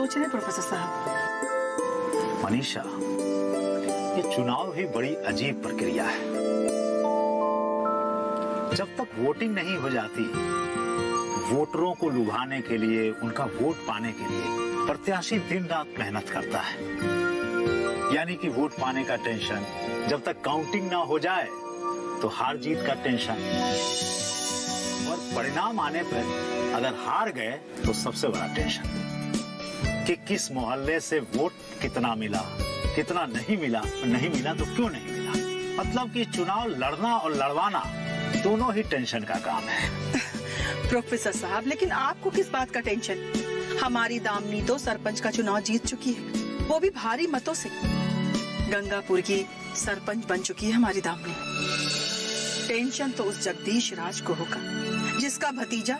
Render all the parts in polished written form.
सोच रहे हैं प्रोफेसर साहब? मनीषा, ये चुनाव भी बड़ी अजीब प्रक्रिया है। जब तक वोटिंग नहीं हो जाती, वोटरों को लुभाने के लिए, उनका वोट पाने के लिए प्रत्याशी दिन रात मेहनत करता है। यानी कि वोट पाने का टेंशन, जब तक काउंटिंग ना हो जाए तो हार जीत का टेंशन, और परिणाम आने पर अगर हार गए तो सबसे बड़ा टेंशन कि किस मोहल्ले से वोट कितना मिला, कितना नहीं मिला तो क्यों नहीं मिला। मतलब कि चुनाव लड़ना और लड़वाना दोनों ही टेंशन का काम है। प्रोफेसर साहब, लेकिन आपको किस बात का टेंशन? हमारी दामिनी तो सरपंच का चुनाव जीत चुकी है, वो भी भारी मतों से। गंगापुर की सरपंच बन चुकी है हमारी दामिनी। टेंशन तो उस जगदीश राज को होगा जिसका भतीजा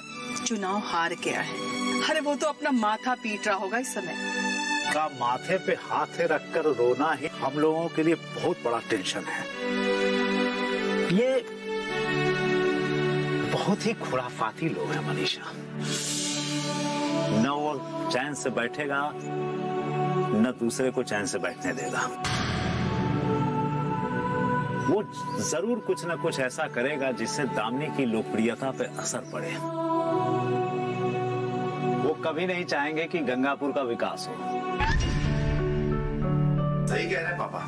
चुनाव हार गया है। अरे वो तो अपना माथा पीट रहा होगा इस समय। का माथे पे हाथ रखकर रोना ही हम लोगों के लिए बहुत बड़ा टेंशन है। ये बहुत ही खुराफाती लोग हैं मनीषा। न वो चैन से बैठेगा, न दूसरे को चैन से बैठने देगा। वो जरूर कुछ न कुछ ऐसा करेगा जिससे दामिनी की लोकप्रियता पे असर पड़े। वो कभी नहीं चाहेंगे कि गंगापुर का विकास हो। सही कह रहे हैं पापा।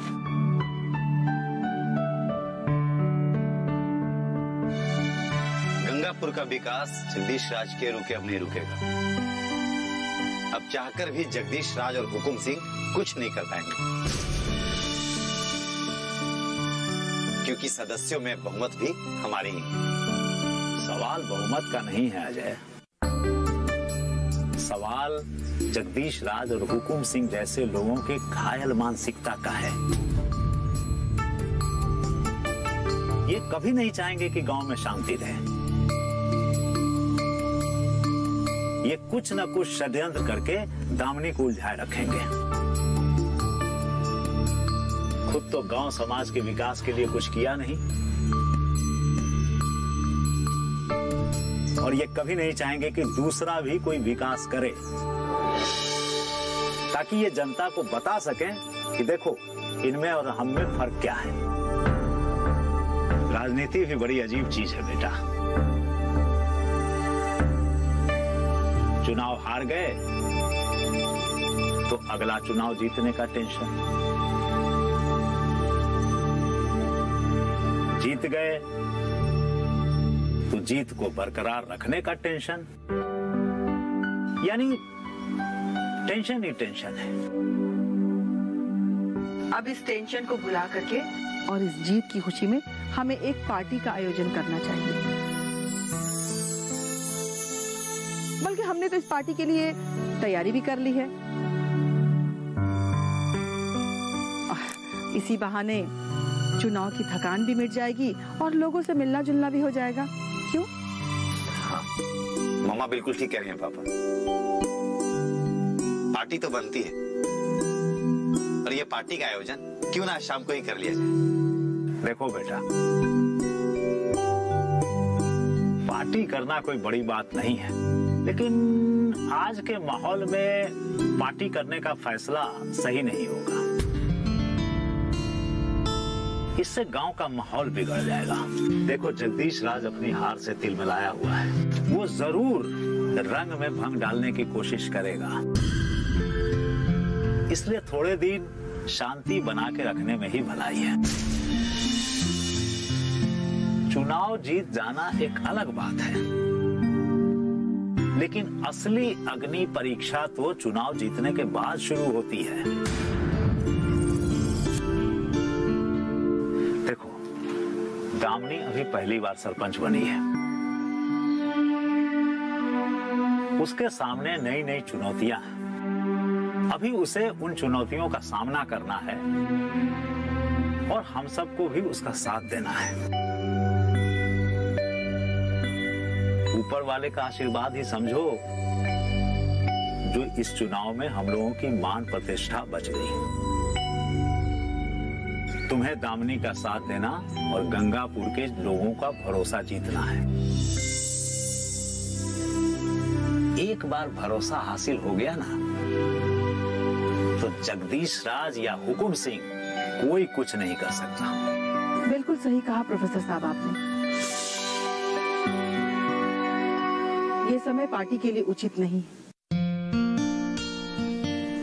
गंगापुर का विकास जगदीश राज के रुके अब नहीं रुकेगा। अब चाहकर भी जगदीश राज और हुकुम सिंह कुछ नहीं कर पाएंगे, क्योंकि सदस्यों में बहुमत भी हमारी ही है। सवाल बहुमत का नहीं है अजय, सवाल जगदीश राज और हुकुम सिंह जैसे लोगों के घायल मानसिकता का है। ये कभी नहीं चाहेंगे कि गांव में शांति रहे। ये कुछ न कुछ षड्यंत्र करके दामिनी को उलझाए रखेंगे। खुद तो गांव समाज के विकास के लिए कुछ किया नहीं, और ये कभी नहीं चाहेंगे कि दूसरा भी कोई विकास करे, ताकि ये जनता को बता सकें कि देखो इनमें और हम में फर्क क्या है। राजनीति भी बड़ी अजीब चीज है बेटा। चुनाव हार गए तो अगला चुनाव जीतने का टेंशन, जीत गए तो जीत को बरकरार रखने का टेंशन। यानी टेंशन ही टेंशन है। अब इस टेंशन को भुला करके और इस जीत की खुशी में हमें एक पार्टी का आयोजन करना चाहिए। बल्कि हमने तो इस पार्टी के लिए तैयारी भी कर ली है। इसी बहाने चुनाव की थकान भी मिट जाएगी और लोगों से मिलना जुलना भी हो जाएगा। क्यों? मामा बिल्कुल ठीक कह रही हैं पापा। पार्टी तो बनती है, और ये पार्टी का आयोजन क्यों ना शाम को ही कर लिया जाए। देखो बेटा, पार्टी करना कोई बड़ी बात नहीं है, लेकिन आज के माहौल में पार्टी करने का फैसला सही नहीं होगा। इससे गांव का माहौल बिगड़ जाएगा। देखो जगदीश राज अपनी हार से तिलमिलाया हुआ है, वो जरूर रंग में भंग डालने की कोशिश करेगा। इसलिए थोड़े दिन शांति बना के रखने में ही भलाई है। चुनाव जीत जाना एक अलग बात है, लेकिन असली अग्नि परीक्षा तो चुनाव जीतने के बाद शुरू होती है। देखो दामिनी अभी पहली बार सरपंच बनी है, उसके सामने नई नई चुनौतियां हैं। अभी उसे उन चुनौतियों का सामना करना है और हम सबको भी उसका साथ देना है। ऊपर वाले का आशीर्वाद ही समझो जो इस चुनाव में हम लोगों की मान प्रतिष्ठा बच गई। तुम्हें दामिनी का साथ देना और गंगापुर के लोगों का भरोसा जीतना है। एक बार भरोसा हासिल हो गया ना, तो जगदीश राज या हुकुम सिंह कोई कुछ नहीं कर सकता। बिल्कुल सही कहा प्रोफेसर साहब आपने। ये समय पार्टी के लिए उचित नहीं है,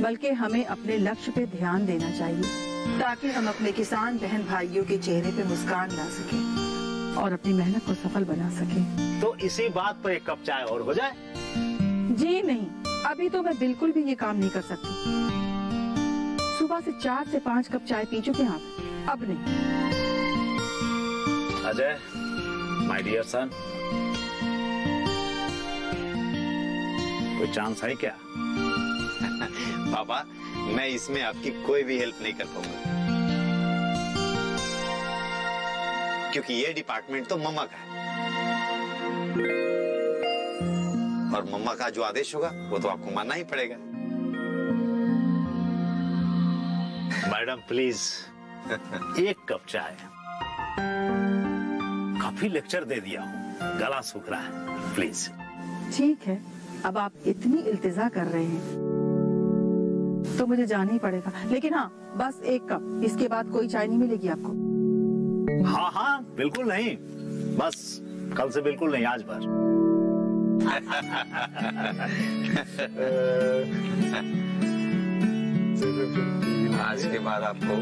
बल्कि हमें अपने लक्ष्य पे ध्यान देना चाहिए ताकि हम अपने किसान बहन भाइयों के चेहरे पे मुस्कान ला सकें और अपनी मेहनत को सफल बना सकें। तो इसी बात पर एक कप चाय और हो जाए? जी नहीं, अभी तो मैं बिल्कुल भी ये काम नहीं कर सकती। सुबह से 4 से 5 कप चाय पी चुके हैं आप, अब नहीं। अजय, माय डियर सन, कोई चांस है क्या? पापा, मैं इसमें आपकी कोई भी हेल्प नहीं कर पाऊंगा, क्योंकि ये डिपार्टमेंट तो मम्मा का है और मम्मा का जो आदेश होगा वो तो आपको मानना ही पड़ेगा। मैडम प्लीज, एक कप चाय। काफी लेक्चर दे दिया हूँ, गला सूख रहा है, प्लीज। ठीक है, अब आप इतनी इल्तिजा कर रहे हैं तो मुझे जाना ही पड़ेगा, लेकिन हाँ, बस एक कप, इसके बाद कोई चाय नहीं मिलेगी आपको। हाँ हाँ, बिल्कुल नहीं, बस कल से बिल्कुल नहीं, आज भर। आज के बाद आपको